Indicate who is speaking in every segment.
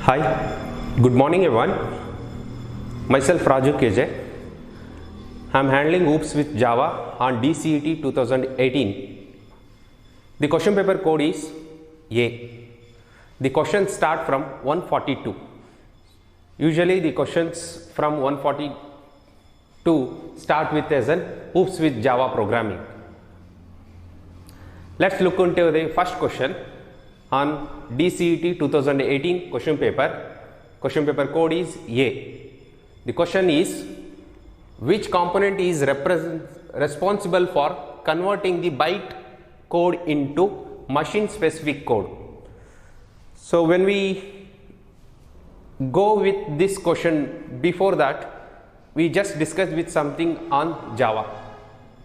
Speaker 1: Hi, good morning everyone. Myself Raju KJ. I am handling OOPS with Java on DCET 2018. The question paper code is A. The questions start from 142. Usually the questions from 142 start with as an OOPS with Java programming. Let's look into the first question on DCET 2018 question paper. Question paper code is A. The question is, which component is responsible for converting the byte code into machine specific code? So when we go with this question, before that we just discussed with something on Java.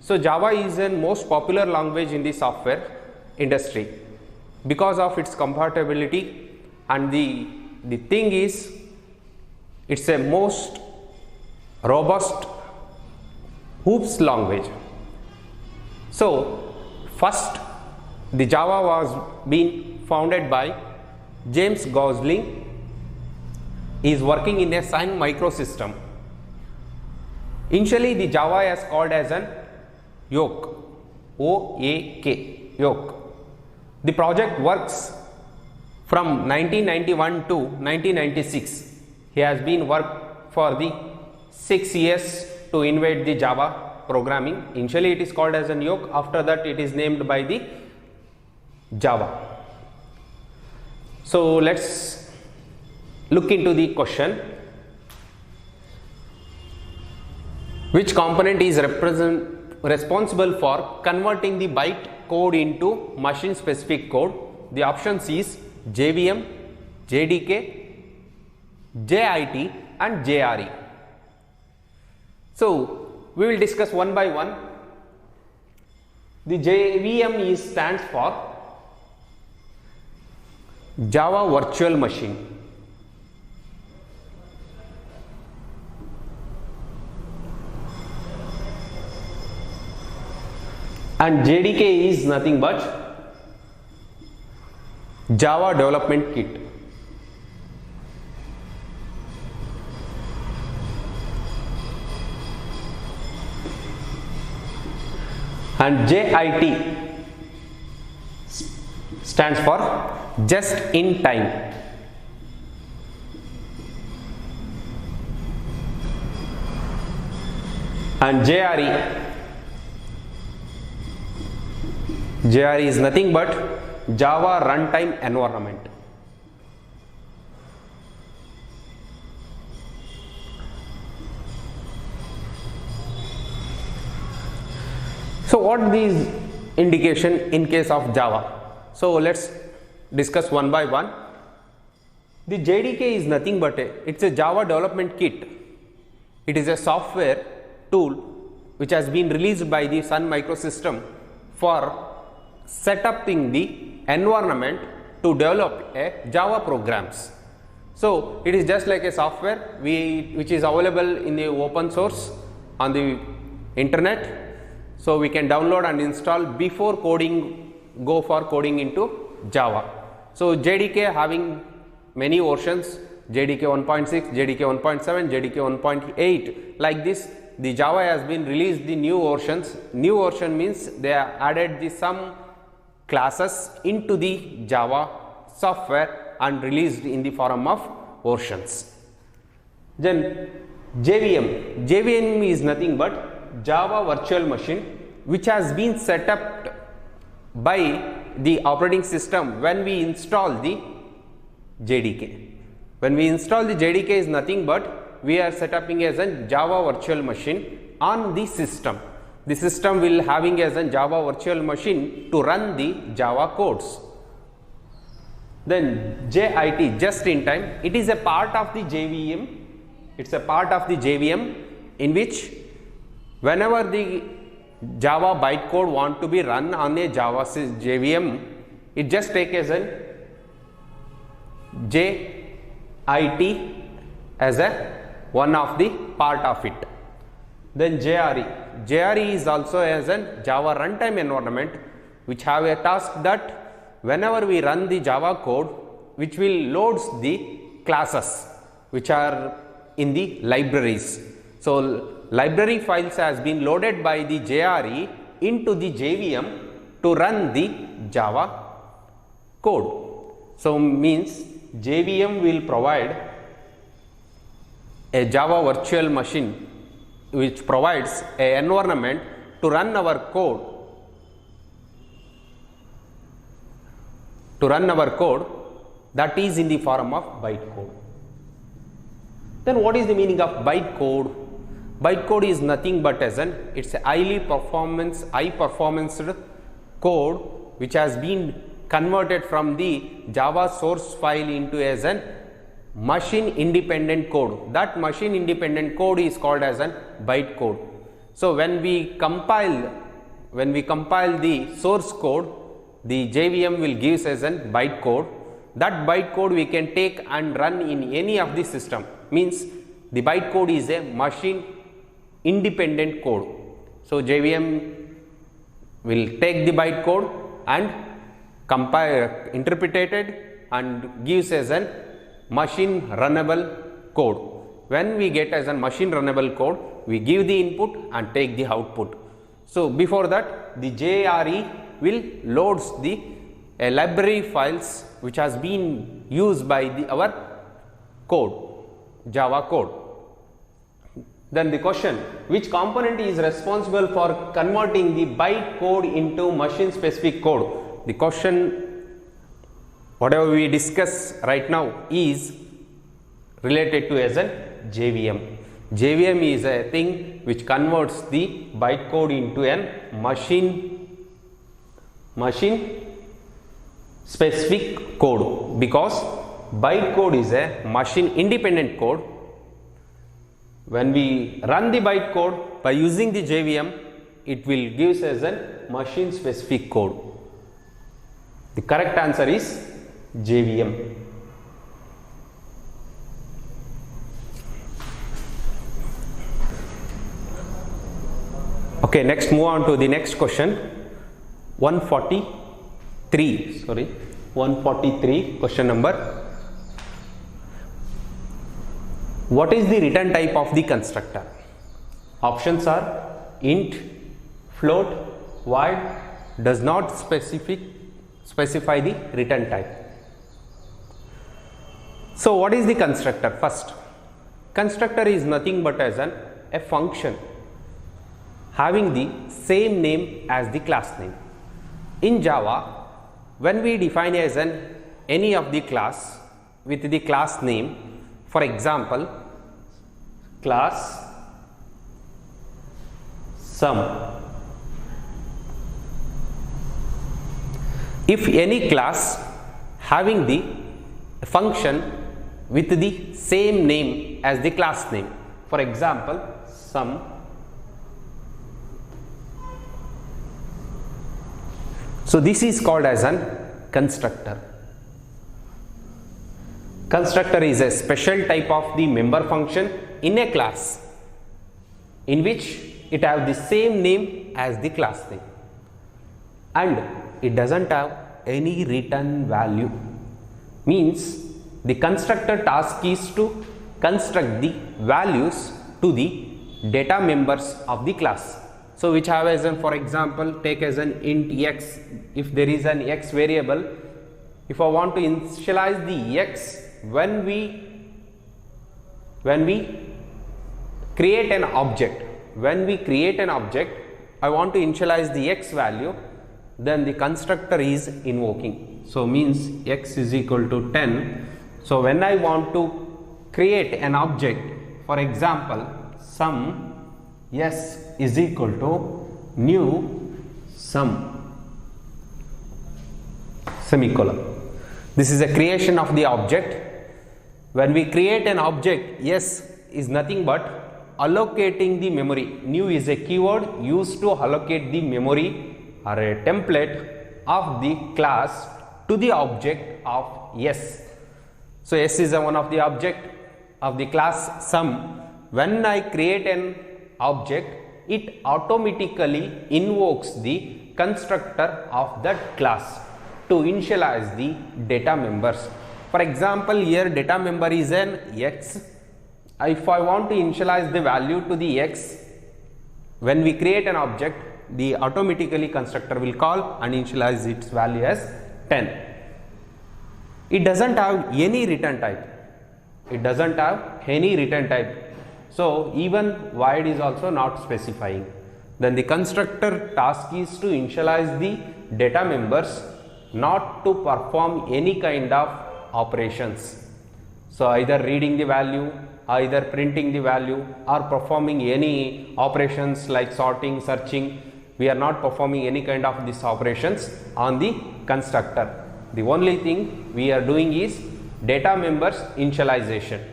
Speaker 1: So Java is the most popular language in the software industry because of its compatibility, and the thing is, it's a most robust OOPS language. So first, the Java was being founded by James Gosling. He is working in a Sun Microsystem. Initially the Java is called as an Yolk, O-A-K, Yolk. The project works from 1991 to 1996. He has been worked for the 6 years to invent the Java programming. Initially it is called as an Yolk. After that it is named by the Java. So let's look into the question. Which component is responsible for converting the byte code into machine specific code? The options is JVM, JDK, JIT and JRE. So we will discuss one by one. The JVM stands for Java Virtual Machine. And JDK is nothing but Java Development Kit. And JIT stands for Just in Time. And JRE is nothing but Java Runtime Environment. So what these indication in case of Java? So let's discuss one by one. The JDK is nothing but it's a Java Development Kit. It is a software tool which has been released by the Sun Microsystem for setting the environment to develop a Java programs. So it is just like a software which is available in the open source on the internet. So we can download and install before go for coding into Java. So JDK having many versions, JDK 1.6, JDK 1.7, JDK 1.8, like this. The Java has been released the new versions. New version means they have added some classes into the Java software and released in the form of versions. Then JVM is nothing but Java Virtual Machine, which has been set up by the operating system when we install the JDK. When we install the JDK is nothing but we are setting as a Java Virtual Machine on the system. The system will having as a Java Virtual Machine to run the Java codes. Then JIT, Just in Time, it is a part of the JVM. It's a part of the JVM in which whenever the Java bytecode want to be run on a Java JVM, it just take as a JIT as a one of the part of it. Then JRE is also as a Java runtime environment which have a task that whenever we run the Java code, which will loads the classes which are in the libraries. So library files has been loaded by the JRE into the JVM to run the Java code. So means JVM will provide a Java virtual machine which provides an environment to run our code, that is in the form of bytecode. Then what is the meaning of bytecode? Bytecode is nothing but it's a high performance code which has been converted from the Java source file into as an machine independent code. That machine independent code is called as an bytecode. So when we compile the source code, the JVM will give as an bytecode. That bytecode we can take and run in any of the system. Means the bytecode is a machine independent code. So JVM will take the bytecode and compile, interpret it and gives as an machine runnable code. When we get as a machine runnable code, we give the input and take the output. So before that, the JRE will loads the library files which has been used by our code, Java code. Then the question, which component is responsible for converting the byte code into machine specific code? The question, whatever we discuss right now, is related to as a JVM. JVM is a thing which converts the byte code into a machine specific code, because byte code is a machine independent code. When we run the byte code by using the JVM, it will give us as a machine specific code. The correct answer is JVM. Okay, next move on to the next question. 143 question number. What is the return type of the constructor? Options are int, float, void, does not specify the return type. So what is the constructor? First, constructor is nothing but as a function having the same name as the class name. In Java, when we define as any of the class with the class name, for example, class sum. If any class having the function with the same name as the class name, for example, sum, so this is called as an constructor. Constructor is a special type of the member function in a class in which it has the same name as the class name, and it doesn't have any return value. Means the constructor task is to construct the values to the data members of the class. So which have as for example, take as an int x. If there is an x variable, if I want to initialize the x, when we create an object, I want to initialize the x value, then the constructor is invoking. So means x is equal to 10. So when I want to create an object, for example, sum s is equal to new sum, semicolon. This is a creation of the object. When we create an object, s is nothing but allocating the memory. New is a keyword used to allocate the memory or a template of the class to the object of s. So s is one of the object of the class sum. When I create an object, it automatically invokes the constructor of that class to initialize the data members. For example, here data member is an x. If I want to initialize the value to the x, when we create an object, the automatically constructor will call and initialize its value as 10. It doesn't have any return type. It doesn't have any return type. So even void is also not specifying. Then the constructor task is to initialize the data members, not to perform any kind of operations. So either reading the value, either printing the value, or performing any operations like sorting, searching. We are not performing any kind of these operations on the constructor. The only thing we are doing is data members initialization.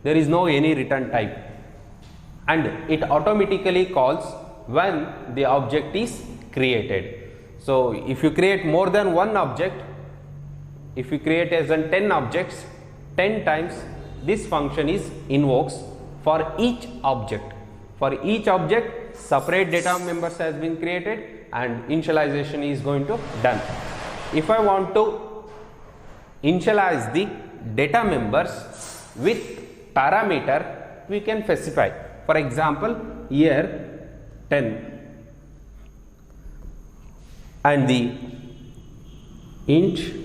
Speaker 1: There is no any return type, and it automatically calls when the object is created. So if you create more than one object, if you create as in 10 objects, 10 times this function is invokes for each object. For each object, separate data members has been created and initialization is going to done. If I want to initialize the data members with parameter, we can specify. For example, here 10 and the int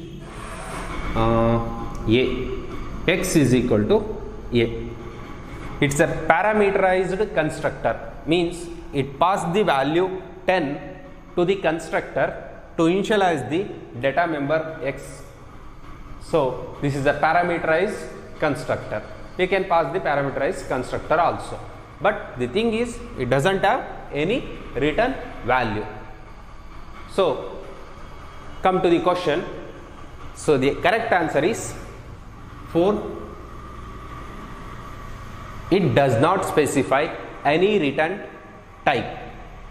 Speaker 1: a, x is equal to a. It's a parameterized constructor, means it passed the value 10 to the constructor to initialize the data member x. So this is a parameterized constructor. We can pass the parameterized constructor also, but the thing is it doesn't have any return value. So come to the question. So the correct answer is 4. It does not specify any return type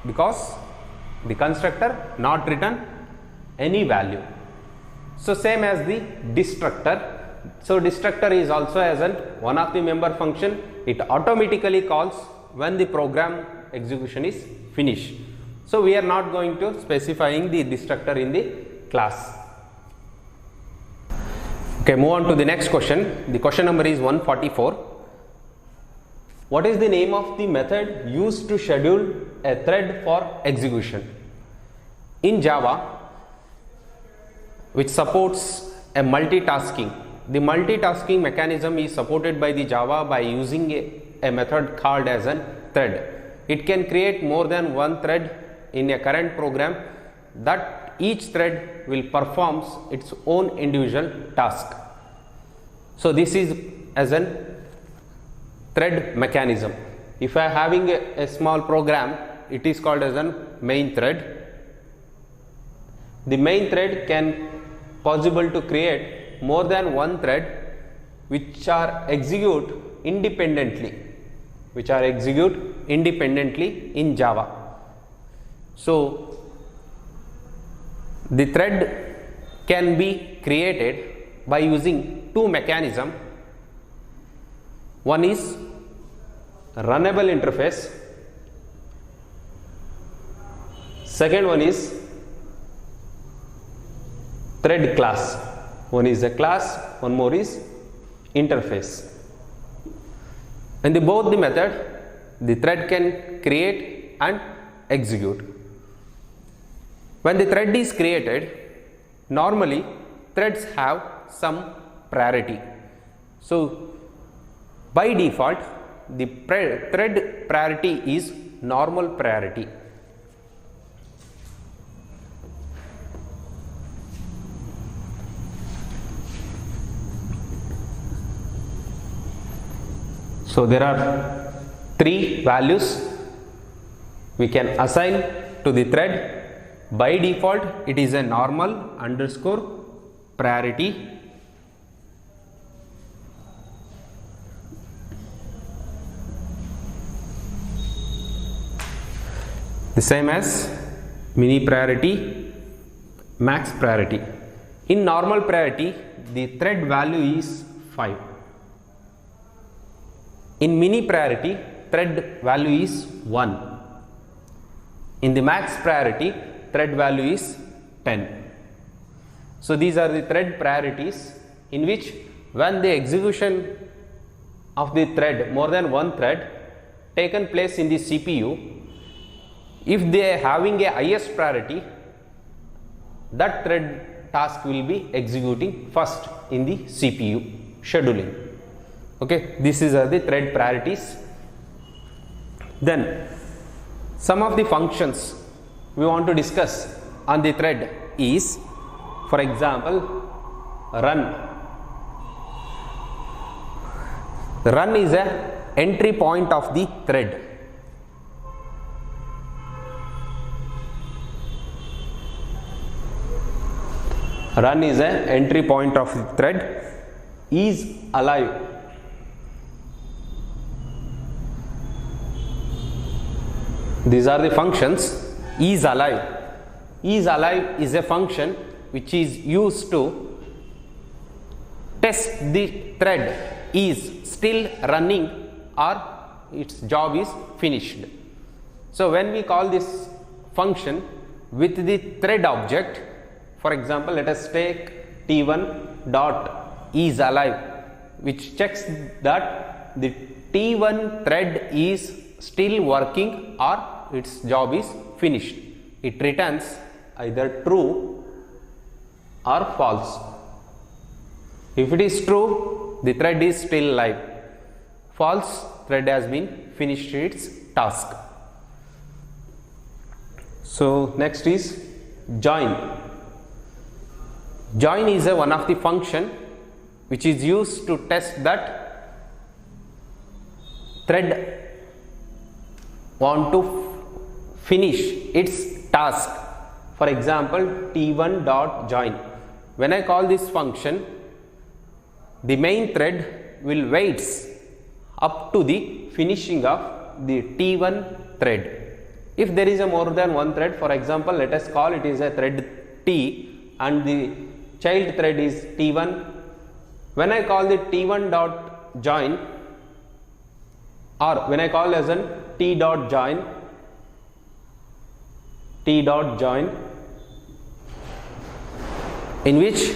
Speaker 1: because the constructor not return any value. So same as the destructor. So destructor is also as an one of the member function. It automatically calls when the program execution is finished. So we are not going to specifying the destructor in the class. Okay, move on to the next question. The question number is 144. What is the name of the method used to schedule a thread for execution? In Java, which supports a multitasking, the multitasking mechanism is supported by the Java by using a method called as a thread. It can create more than one thread in a current program, that each thread will perform its own individual task. So this is as a thread mechanism. If I am having a small program, it is called as a main thread. The main thread can possible to create more than one thread which are execute independently, in Java. So the thread can be created by using two mechanisms. One is runnable interface, second one is thread class. One is a class, one more is interface. And both the method, the thread can create and execute. When the thread is created, normally threads have some priority. So by default, the thread priority is normal priority. So there are 3 values we can assign to the thread. By default, it is a normal underscore priority. The same as mini priority, max priority. In normal priority, the thread value is 5. In mini priority, thread value is 1. In the max priority, thread value is 10. So these are the thread priorities in which when the execution of the thread, more than one thread taken place in the CPU, if they are having a highest priority, that thread task will be executing first in the CPU scheduling. Okay, these are the thread priorities. Then some of the functions we want to discuss on the thread is, for example, run. Run is a entry point of the thread. Run is a entry point of the thread. Is alive. These are the functions. Is alive. Is alive is a function which is used to test the thread is still running or its job is finished. So when we call this function with the thread object, for example, let us take T1 dot is alive, which checks that the T1 thread is still working or its job is finished. It returns either true or false. If it is true, the thread is still alive. False, thread has been finished its task. So next is join. Join is one of the function which is used to test that thread want to finish its task. For example, T1 dot join. When I call this function, the main thread will wait up to the finishing of the T1 thread. If there is a more than one thread, for example, let us call it is a thread T and the child thread is T1. When I call the T1 dot join, or when I call as an T dot join, in which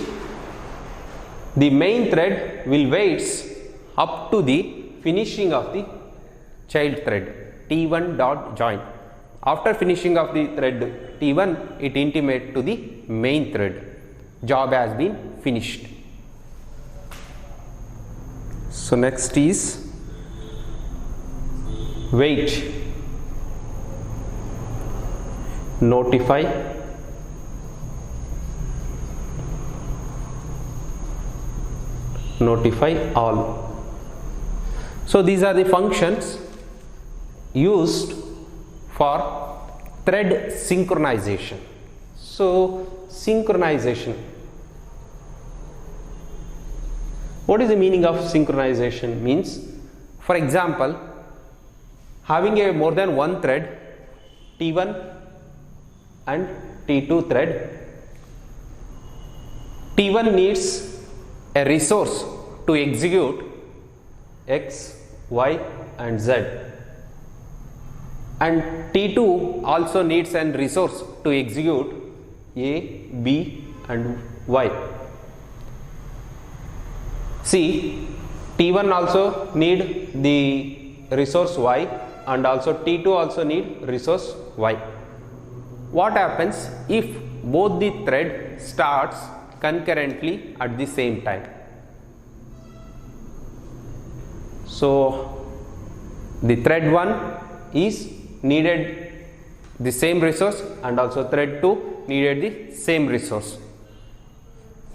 Speaker 1: the main thread will wait up to the finishing of the child thread, T1 dot join. After finishing of the thread T1, it intimates to the main thread, job has been finished. So next is wait. Notify. Notify all. So these are the functions used for thread synchronization. So synchronization. What is the meaning of synchronization? Means, for example, having a more than one thread, T1 and T2 thread, T1 needs a resource to execute X, Y and Z, and T2 also needs a resource to execute A, B and Y. See, T1 also need the resource Y and also T2 also need resource Y. What happens if both the thread starts concurrently at the same time? So the thread 1 is needed the same resource and also thread 2 needed the same resource.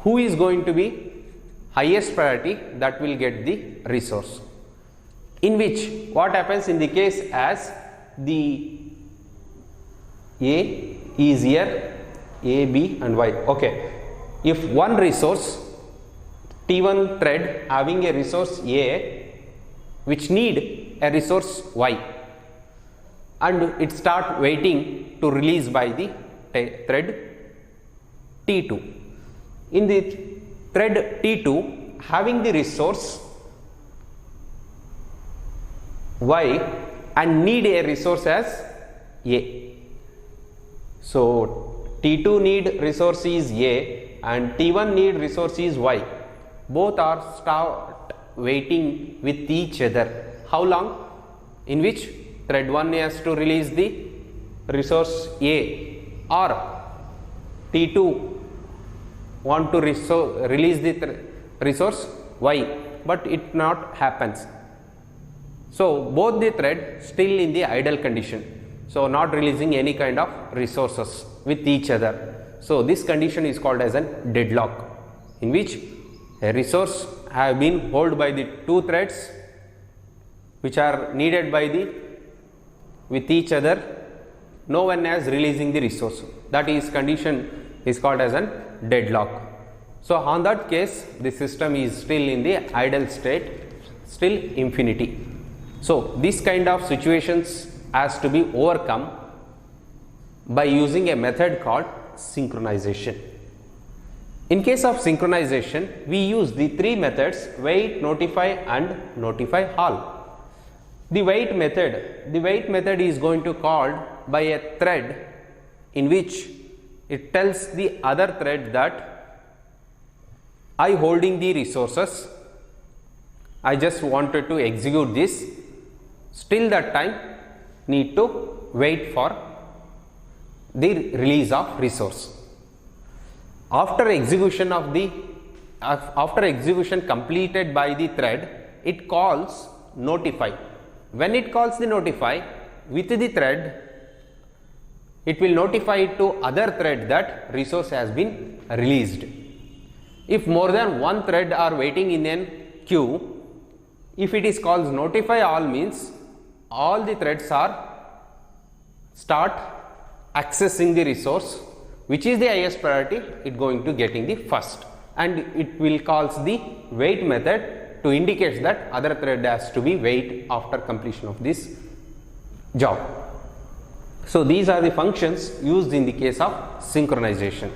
Speaker 1: Who is going to be highest priority? That will get the resource. In which, what happens in the case as the A is here, A, B and Y. Okay, if one resource, T1 thread having a resource A which need a resource Y, and it start waiting to release by the thread T2. In the thread T2 having the resource Y and need a resource as A. So T2 need resource is A and T1 need resource is Y. both are start waiting with each other. How long? In which thread 1 has to release the resource A, or T2 want to release the resource Y, but it not happens. So both the thread still in the idle condition, so not releasing any kind of resources with each other. So this condition is called as a deadlock, in which a resource have been held by the two threads which are needed by the with each other. No one is releasing the resource. That is condition is called as a deadlock. So on that case, the system is still in the idle state, still infinity. So this kind of situations has to be overcome by using a method called synchronization. In case of synchronization, we use the three methods: wait, notify and notify all. The wait method is going to called by a thread in which it tells the other thread that I holding the resources, I just wanted to execute this, still that time need to wait for the release of resource. After execution completed by the thread, it calls notify. When it calls the notify with the thread, it will notify to other thread that resource has been released. If more than one thread are waiting in a queue, if it is called notify all, means all the threads are start accessing the resource, which is the highest priority, it going to getting the first, and it will calls the wait method to indicate that other thread has to be wait after completion of this job. So these are the functions used in the case of synchronization.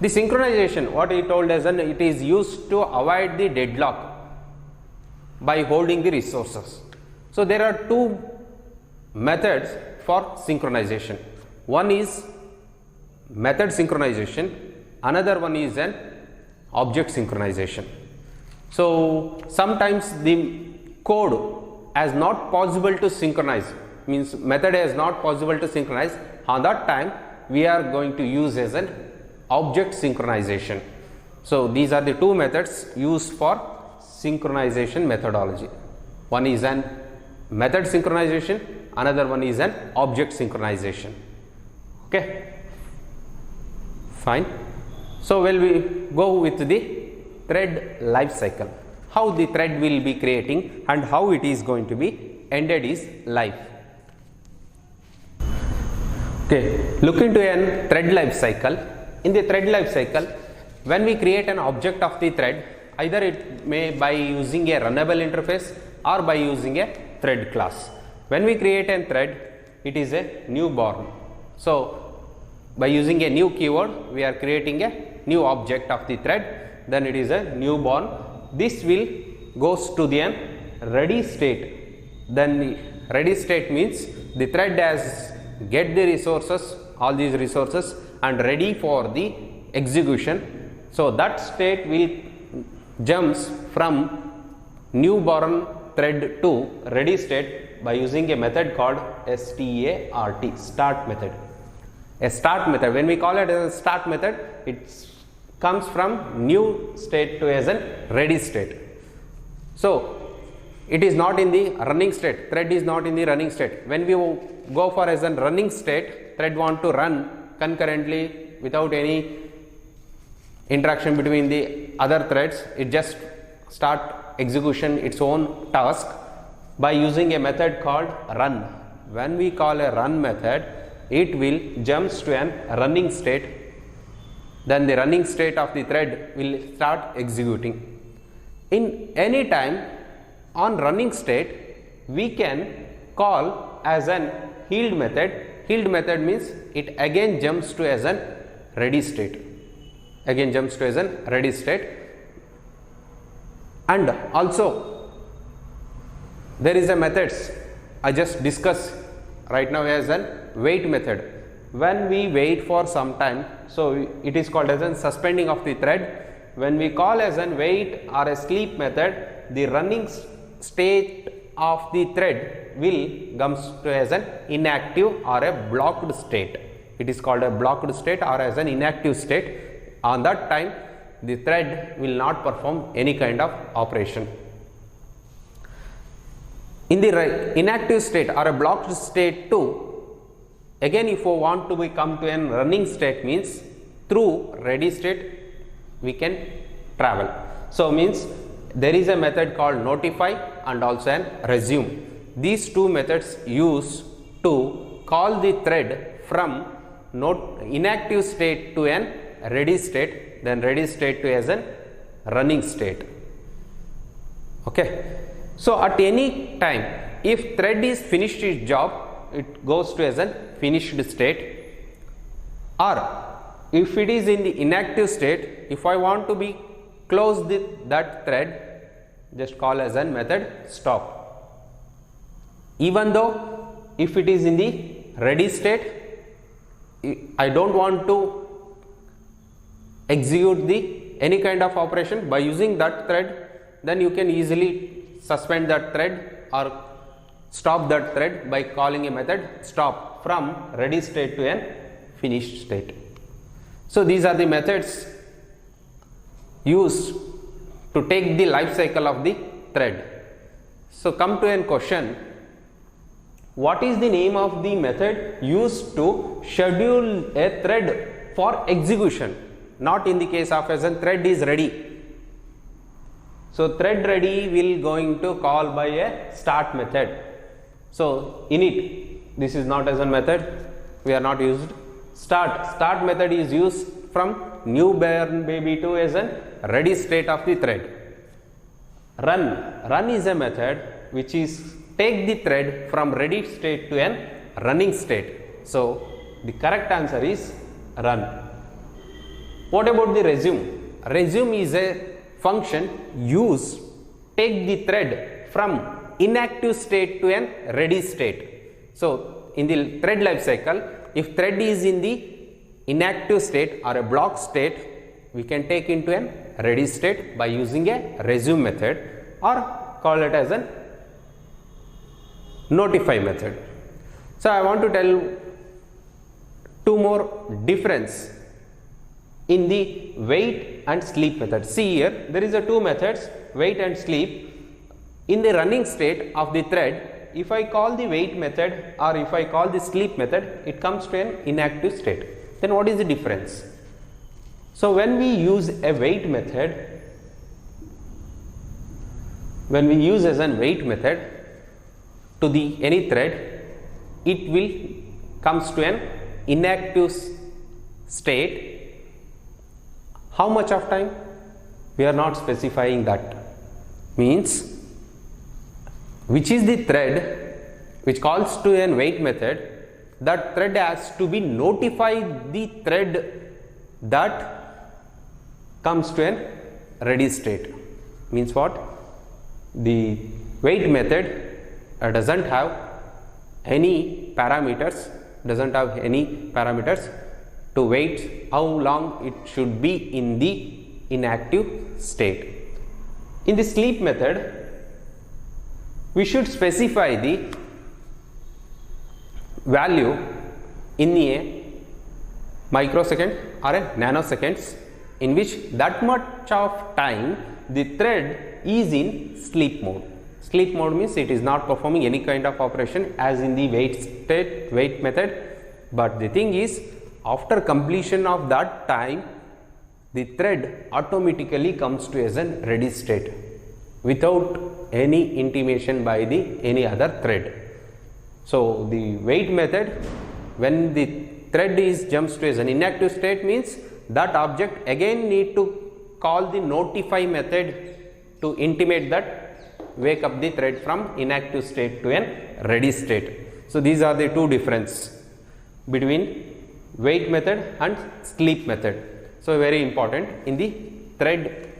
Speaker 1: The synchronization, what he told us, and it is used to avoid the deadlock by holding the resources. So there are two methods for synchronization. One is method synchronization, another one is an object synchronization. So sometimes the code is not possible to synchronize, means method is not possible to synchronize. On that time we are going to use as an object synchronization. So these are the two methods used for synchronization methodology. One is an method synchronization, another one is an object synchronization. Okay, fine. So will we go with the thread life cycle, how the thread will be creating and how it is going to be ended is life. Okay, look into a thread life cycle. In the thread life cycle, when we create an object of the thread, either it may by using a runnable interface or by using a thread class. When we create a thread, it is a newborn. So by using a new keyword, we are creating a new object of the thread, then it is a newborn. This will goes to the ready state. Then ready state means the thread has get the resources, all these resources, and ready for the execution. So that state will jumps from newborn thread to ready state by using a method called start method. A start method, when we call it as a start method, it comes from new state to as a ready state. So it is not in the running state, thread is not in the running state. When we go for as a running state, thread want to run concurrently without any interaction between the other threads, it just start execution its own task by using a method called run. When we call a run method, it will jumps to an running state, then the running state of the thread will start executing. In any time on running state, we can call as an healed method. Healed method means it again jumps to as an ready state, again jumps to as an ready state. And also there is a methods I just discussed right now as an wait method. When we wait for some time, so it is called as a suspending of the thread. when we call as an wait or a sleep method, the running state of the thread will comes to as an inactive or a blocked state. It is called a blocked state or as an inactive state. On that time, the thread will not perform any kind of operation. In the inactive state or a blocked state too, again if we want to come to a running state, means through ready state we can travel. So means there is a method called notify and also an resume. These two methods used to call the thread from inactive state to an ready state, then ready state to as an running state. Okay. So at any time, if thread is finished its job, it goes to as a finished state, or if it is in the inactive state, if I want to be close that thread, just call as a method stop. Even though if it is in the ready state, I don't want to execute any kind of operation by using that thread, then you can easily suspend that thread or stop that thread by calling a method stop from ready state to an finished state. So these are the methods used to take the life cycle of the thread. So come to a question, what is the name of the method used to schedule a thread for execution? Not in the case of as a thread is ready. So thread ready will going to call by a start method. So init, this is not as a method, we are not used. Start method is used from newborn baby to as a ready state of the thread. Run is a method which is take the thread from ready state to an running state. So the correct answer is run. What about the resume? Resume is a function used take the thread from inactive state to an ready state. So in the thread life cycle, if thread is in the inactive state or a block state, we can take into an ready state by using a resume method or call it as a notify method. So I want to tell two more difference in the wait and sleep method. See here, there is a two methods, wait and sleep. In the running state of the thread, if I call the wait method or if I call the sleep method, it comes to an inactive state. Then what is the difference? So when we use a wait method, when we use as an wait method to the any thread, it will comes to an inactive state. How much of time? We are not specifying that. Means which is the thread which calls to an wait method, that thread has to be notified the thread that comes to an ready state. Means what? The wait method doesn't have any parameters, to wait how long it should be in the inactive state. In the sleep method, we should specify the value in a microsecond or a nanoseconds, in which that much of time the thread is in sleep mode. Sleep mode means it is not performing any kind of operation as in the wait method, but the thing is, after completion of that time, the thread automatically comes to as a ready state without any intimation by the any other thread. So the wait method, when the thread is jumps to as an inactive state, means that object again need to call the notify method to intimate that wake up the thread from inactive state to an ready state. So these are the two difference between wait method and sleep method. So very important in the thread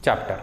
Speaker 1: chapter.